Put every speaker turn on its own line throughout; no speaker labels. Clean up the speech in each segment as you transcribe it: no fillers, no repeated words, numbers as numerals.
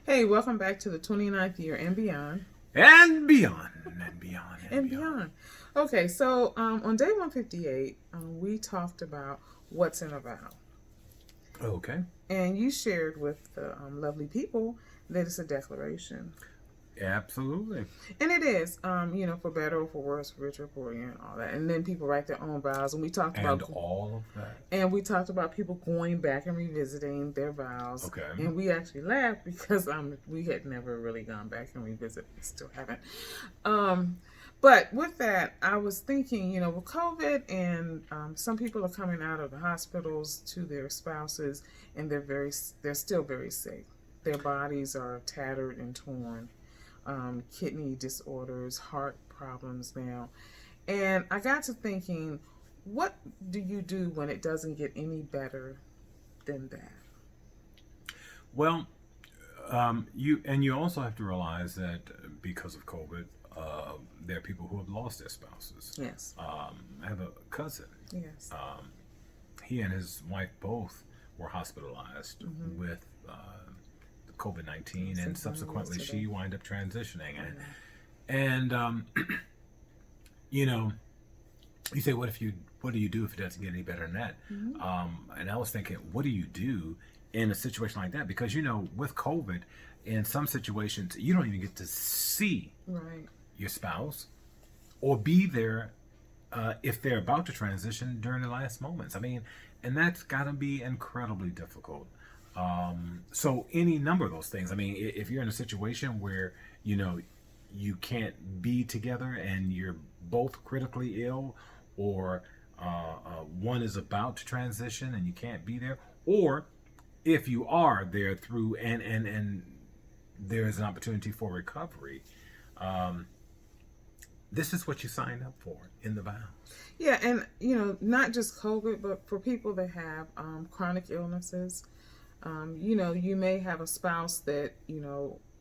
Hey, welcome back to the 29th year and beyond.
And beyond, and beyond, and
And
beyond.
beyond. Okay, so on day 158, we talked about what's in a vow.
Okay.
And you shared with the lovely people that it's a declaration.
Absolutely.
And it is, for better or for worse, for richer or poor, and all that. And then people write their own vows. And we talked
And
about
all of that.
And we talked about people going back and revisiting their vows.
Okay.
And we actually laughed because we had never really gone back and revisited. We still haven't. But with that, I was thinking, with COVID and some people are coming out of the hospitals to their spouses and they're still very sick. Their bodies are tattered and torn. Kidney disorders, heart problems now. And I got to thinking, what do you do when it doesn't get any better than that?
Well, you also have to realize that because of COVID, there are people who have lost their spouses.
Yes.
I have a cousin.
Yes.
He and his wife both were hospitalized with COVID-19, and subsequently she wound up transitioning. And you say, what do you do if it doesn't get any better than that? And I was thinking, what do you do in a situation like that? Because with COVID, in some situations you don't even get to see your spouse or be there if they're about to transition during the last moments. I mean, and that's got to be incredibly difficult. So any number of those things. I mean, if you're in a situation where you can't be together and you're both critically ill, or one is about to transition and you can't be there, or if you are there through and there is an opportunity for recovery, this is what you signed up for in the vows.
Yeah, and not just COVID, but for people that have chronic illnesses. You may have a spouse that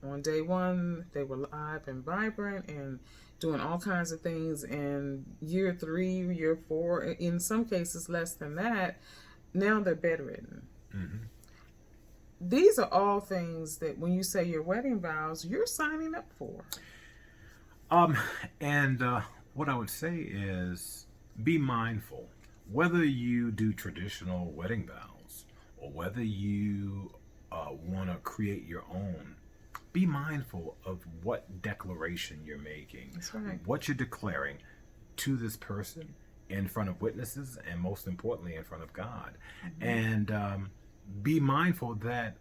on day one they were live and vibrant and doing all kinds of things, and year 3, year 4, in some cases less than that, now they're bedridden. These are all things that when you say your wedding vows, you're signing up for.
And what I would say is be mindful whether you do traditional wedding vows or whether you want to create your own. Be mindful of what declaration you're making.
That's right.
What you're declaring to this person in front of witnesses, and most importantly in front of God. And be mindful that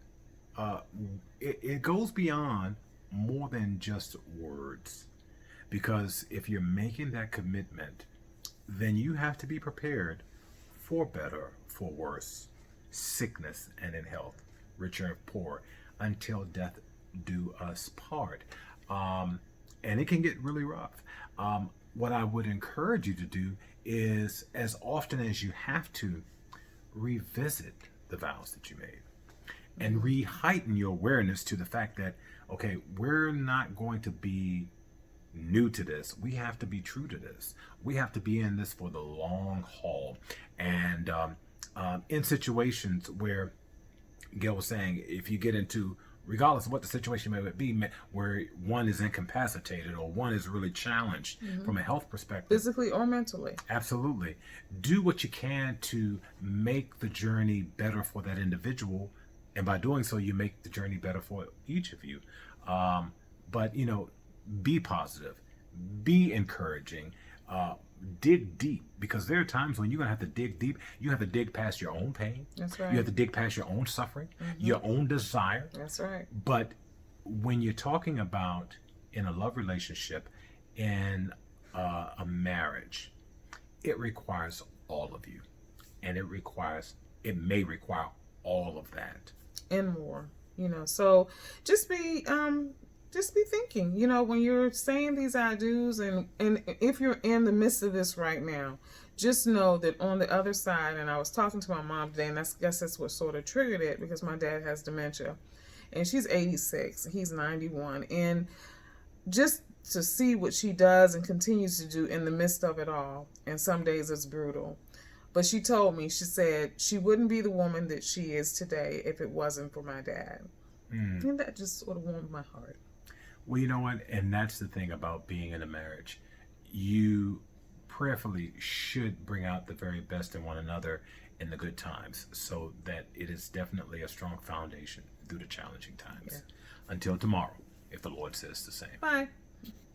it goes beyond more than just words. Because if you're making that commitment, then you have to be prepared for better, for worse, sickness and in health, richer and poor, until death do us part. And it can get really rough. What I would encourage you to do is, as often as you have to, revisit the vows that you made and re-heighten your awareness to the fact that, okay, we're not going to be new to this. We have to be true to this. We have to be in this for the long haul. And in situations where Gail was saying, if you get into, regardless of what the situation may be, where one is incapacitated or one is really challenged from a health perspective,
physically or mentally,
absolutely, do what you can to make the journey better for that individual, and by doing so you make the journey better for each of you. But be positive, be encouraging, dig deep, because there are times when you're going to have to dig deep. You have to dig past your own pain.
That's right.
You have to dig past your own suffering, your own desire.
That's right.
But when you're talking about in a love relationship, in a marriage, it requires all of you, and it may require all of that
and more. So just be thinking, when you're saying these I do's, and if you're in the midst of this right now, just know that on the other side, and I was talking to my mom today, and I guess that's what sort of triggered it, because my dad has dementia, and she's 86, he's 91, and just to see what she does and continues to do in the midst of it all, and some days it's brutal. But she told me, she said she wouldn't be the woman that she is today if it wasn't for my dad. And that just sort of warmed my heart.
Well, you know what? And that's the thing about being in a marriage. You prayerfully should bring out the very best in one another in the good times so that it is definitely a strong foundation through the challenging times.
Yeah.
Until tomorrow, if the Lord says the same.
Bye.